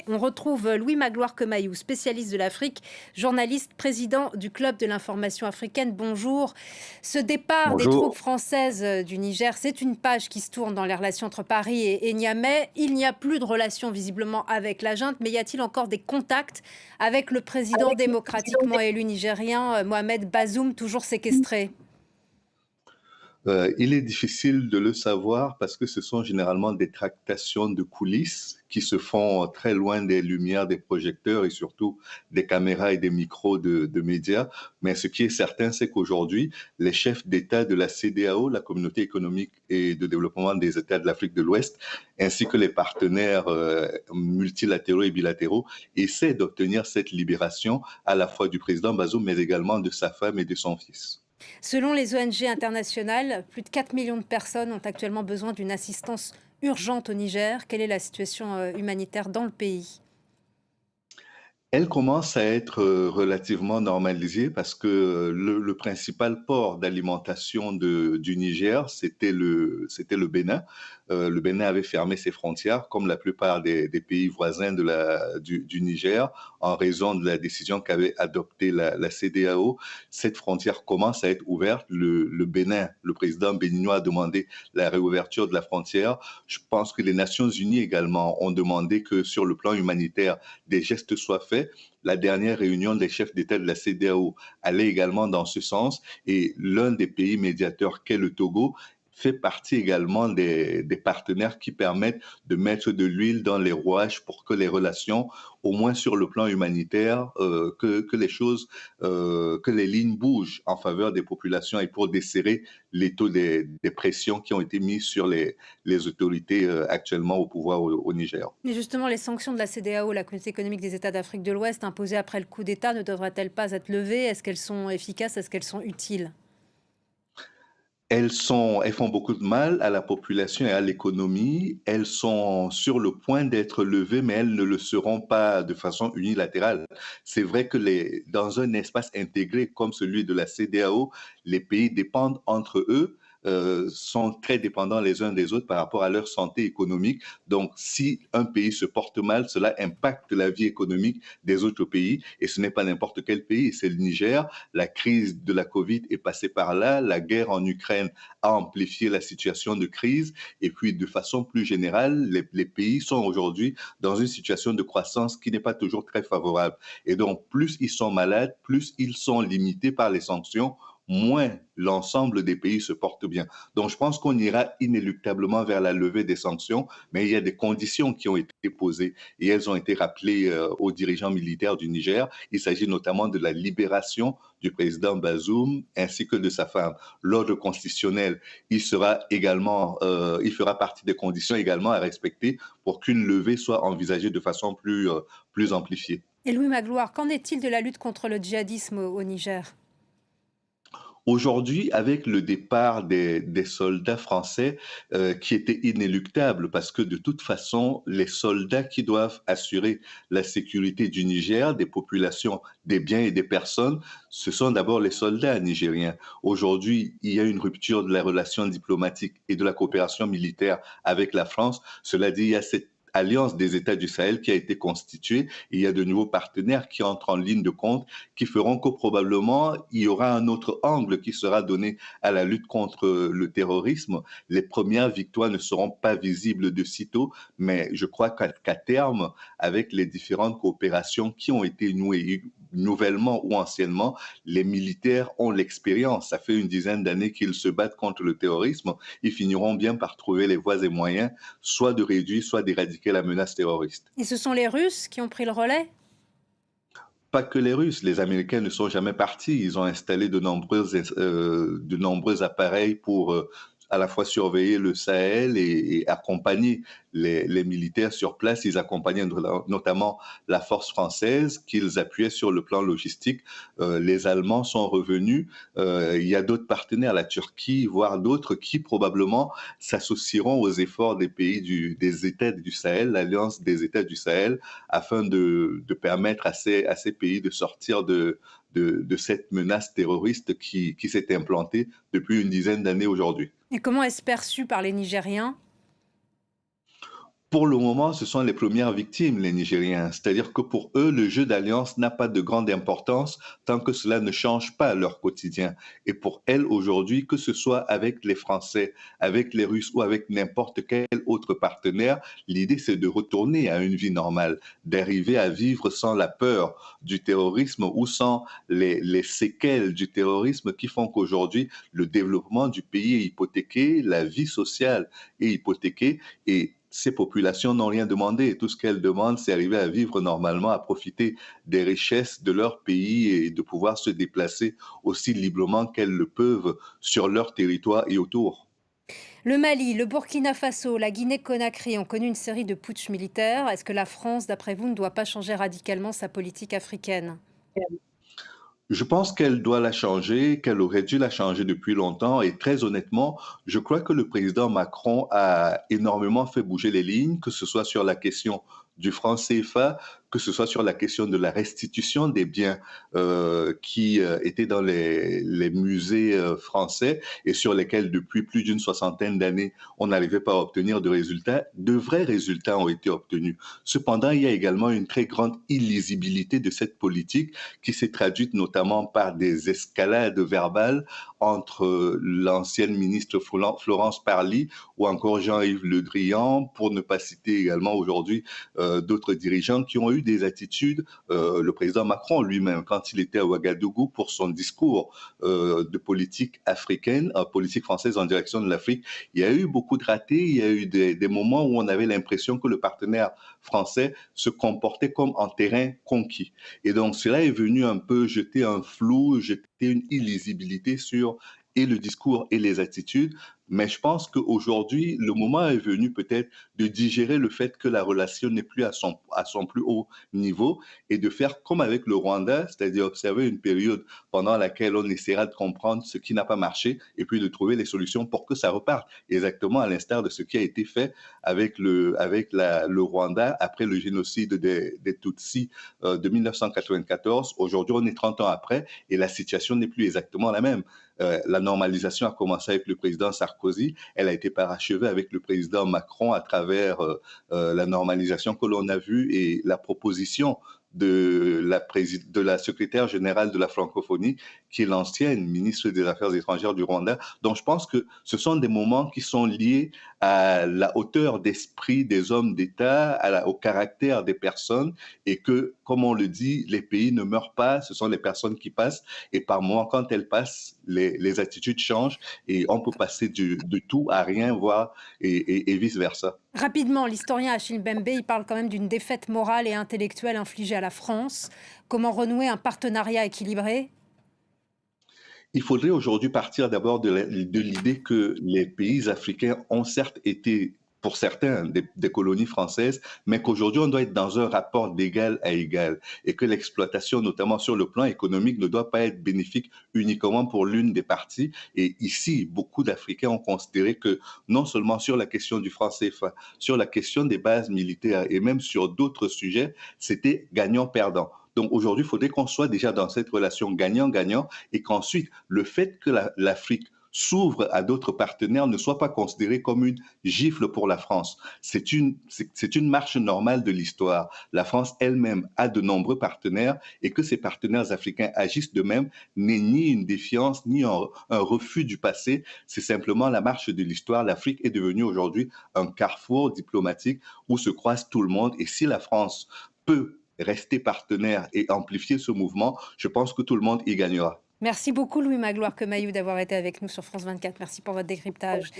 On retrouve Louis Magloire Comayou, spécialiste de l'Afrique, journaliste, président du Club de l'information africaine. Bonjour. Ce départ des troupes Bonjour. françaises du Niger, c'est une page qui se tourne dans les relations entre Paris et Niamey. Il n'y a plus de relations visiblement avec la junte, mais y a-t-il encore des contacts avec le président démocratiquement élu nigérien, Mohamed Bazoum, toujours séquestré? Il est difficile de le savoir parce que ce sont généralement des tractations de coulisses qui se font très loin des lumières des projecteurs et surtout des caméras et des micros de médias. Mais ce qui est certain, c'est qu'aujourd'hui, les chefs d'État de la CEDEAO, la Communauté économique et de développement des États de l'Afrique de l'Ouest, ainsi que les partenaires multilatéraux et bilatéraux, essaient d'obtenir cette libération à la fois du président Bazoum, mais également de sa femme et de son fils. Selon les ONG internationales, plus de 4 millions de personnes ont actuellement besoin d'une assistance urgente au Niger. Quelle est la situation humanitaire dans le pays? Elle commence à être relativement normalisée parce que le principal port d'alimentation du Niger, c'était le Bénin. Le Bénin avait fermé ses frontières, comme la plupart des pays voisins du Niger, en raison de la décision qu'avait adoptée la CEDEAO. Cette frontière commence à être ouverte. Le Bénin, le président béninois a demandé la réouverture de la frontière. Je pense que les Nations Unies également ont demandé que sur le plan humanitaire, des gestes soient faits. La dernière réunion des chefs d'État de la CEDEAO allait également dans ce sens et l'un des pays médiateurs qu'est le Togo fait partie également des partenaires qui permettent de mettre de l'huile dans les rouages pour que les relations, au moins sur le plan humanitaire, que les choses, que les lignes bougent en faveur des populations et pour desserrer les taux des pressions qui ont été mises sur les autorités actuellement au pouvoir au Niger. Mais justement, les sanctions de la CEDEAO, la Communauté économique des États d'Afrique de l'Ouest, imposées après le coup d'État, ne devraient-elles pas être levées? Est-ce qu'elles sont efficaces? Est-ce qu'elles sont utiles? Elles font beaucoup de mal à la population et à l'économie. Elles sont sur le point d'être levées, mais elles ne le seront pas de façon unilatérale. C'est vrai que dans un espace intégré comme celui de la CEDEAO, les pays dépendent entre eux, sont très dépendants les uns des autres par rapport à leur santé économique. Donc, si un pays se porte mal, cela impacte la vie économique des autres pays. Et ce n'est pas n'importe quel pays, c'est le Niger. La crise de la Covid est passée par là. La guerre en Ukraine a amplifié la situation de crise. Et puis, de façon plus générale, les pays sont aujourd'hui dans une situation de croissance qui n'est pas toujours très favorable. Et donc, plus ils sont malades, plus ils sont limités par les sanctions, moins l'ensemble des pays se portent bien. Donc, je pense qu'on ira inéluctablement vers la levée des sanctions, mais il y a des conditions qui ont été posées et elles ont été rappelées aux dirigeants militaires du Niger. Il s'agit notamment de la libération du président Bazoum ainsi que de sa femme. L'ordre constitutionnel, il fera partie des conditions également à respecter pour qu'une levée soit envisagée de façon plus amplifiée. Et Louis Magloire, qu'en est-il de la lutte contre le djihadisme au Niger? Aujourd'hui, avec le départ des soldats français, qui était inéluctable parce que de toute façon, les soldats qui doivent assurer la sécurité du Niger, des populations, des biens et des personnes, ce sont d'abord les soldats nigériens. Aujourd'hui, il y a une rupture de la relation diplomatique et de la coopération militaire avec la France. Cela dit, il y a cette alliance des États du Sahel qui a été constituée et il y a de nouveaux partenaires qui entrent en ligne de compte qui feront que probablement il y aura un autre angle qui sera donné à la lutte contre le terrorisme. Les premières victoires ne seront pas visibles de sitôt, mais je crois qu'à terme, avec les différentes coopérations qui ont été nouées nouvellement ou anciennement, les militaires ont l'expérience. Ça fait une dizaine d'années qu'ils se battent contre le terrorisme. Ils finiront bien par trouver les voies et moyens, soit de réduire, soit d'éradiquer la menace terroriste. Et ce sont les Russes qui ont pris le relais? Pas que les Russes, les Américains ne sont jamais partis. Ils ont installé de nombreux appareils pour à la fois surveiller le Sahel et accompagner les militaires sur place. Ils accompagnaient notamment la force française qu'ils appuyaient sur le plan logistique. Les Allemands sont revenus. Il y a d'autres partenaires, la Turquie, voire d'autres, qui probablement s'associeront aux efforts des des États du Sahel, l'Alliance des États du Sahel, afin de permettre à ces pays de sortir de cette menace terroriste qui s'est implantée depuis une dizaine d'années aujourd'hui. Et comment est-ce perçu par les Nigériens? Pour le moment, ce sont les premières victimes, les Nigériens. C'est-à-dire que pour eux, le jeu d'alliance n'a pas de grande importance tant que cela ne change pas leur quotidien. Et pour elles, aujourd'hui, que ce soit avec les Français, avec les Russes ou avec n'importe quel autre partenaire, l'idée, c'est de retourner à une vie normale, d'arriver à vivre sans la peur du terrorisme ou sans les séquelles du terrorisme qui font qu'aujourd'hui, le développement du pays est hypothéqué, la vie sociale est hypothéquée et ces populations n'ont rien demandé. Tout ce qu'elles demandent, c'est arriver à vivre normalement, à profiter des richesses de leur pays et de pouvoir se déplacer aussi librement qu'elles le peuvent sur leur territoire et autour. Le Mali, le Burkina Faso, la Guinée-Conakry ont connu une série de putschs militaires. Est-ce que la France, d'après vous, ne doit pas changer radicalement sa politique africaine? Je pense qu'elle doit la changer, qu'elle aurait dû la changer depuis longtemps. Et très honnêtement, je crois que le président Macron a énormément fait bouger les lignes, que ce soit sur la question du franc CFA, que ce soit sur la question de la restitution des biens qui étaient dans les musées français et sur lesquels, depuis plus d'une soixantaine d'années, on n'arrivait pas à obtenir de résultats. De vrais résultats ont été obtenus. Cependant, il y a également une très grande illisibilité de cette politique qui s'est traduite notamment par des escalades verbales entre l'ancienne ministre Florence Parly ou encore Jean-Yves Le Drian, pour ne pas citer également aujourd'hui d'autres dirigeants qui ont eu des attitudes, le président Macron lui-même, quand il était à Ouagadougou pour son discours de politique africaine, politique française en direction de l'Afrique, il y a eu beaucoup de ratés, il y a eu des moments où on avait l'impression que le partenaire français se comportait comme en terrain conquis. Et donc cela est venu un peu jeter un flou, jeter une illisibilité sur et le discours et les attitudes. Mais je pense qu'aujourd'hui, le moment est venu peut-être de digérer le fait que la relation n'est plus à son plus haut niveau et de faire comme avec le Rwanda, c'est-à-dire observer une période pendant laquelle on essaiera de comprendre ce qui n'a pas marché et puis de trouver les solutions pour que ça reparte. Exactement à l'instar de ce qui a été fait avec le Rwanda après le génocide des Tutsis de 1994. Aujourd'hui, on est 30 ans après et la situation n'est plus exactement la même. La normalisation a commencé avec le président Sarkozy, elle a été parachevée avec le président Macron à travers la normalisation que l'on a vue et la proposition de la secrétaire générale de la francophonie, qui est l'ancienne ministre des Affaires étrangères du Rwanda. Donc je pense que ce sont des moments qui sont liés à la hauteur d'esprit des hommes d'État, au caractère des personnes, et que, comme on le dit, les pays ne meurent pas, ce sont les personnes qui passent, et par moments, quand elles passent, les attitudes changent, et on peut passer de tout à rien, voire, et vice-versa. Rapidement, l'historien Achille Mbembe, il parle quand même d'une défaite morale et intellectuelle infligée à la France. Comment renouer un partenariat équilibré? Il faudrait aujourd'hui partir d'abord de l'idée que les pays africains ont certes été, pour certains, des colonies françaises, mais qu'aujourd'hui, on doit être dans un rapport d'égal à égal et que l'exploitation, notamment sur le plan économique, ne doit pas être bénéfique uniquement pour l'une des parties. Et ici, beaucoup d'Africains ont considéré que non seulement sur la question du franc CFA, sur la question des bases militaires et même sur d'autres sujets, c'était gagnant-perdant. Donc aujourd'hui, il faudrait qu'on soit déjà dans cette relation gagnant-gagnant et qu'ensuite, le fait que l'Afrique s'ouvre à d'autres partenaires ne soit pas considéré comme une gifle pour la France. C'est une marche normale de l'histoire. La France elle-même a de nombreux partenaires et que ces partenaires africains agissent de même n'est ni une défiance ni un refus du passé. C'est simplement la marche de l'histoire. L'Afrique est devenue aujourd'hui un carrefour diplomatique où se croise tout le monde et si la France peut rester partenaire et amplifier ce mouvement, je pense que tout le monde y gagnera. Merci beaucoup Louis Magloire Quemaillou d'avoir été avec nous sur France 24. Merci pour votre décryptage.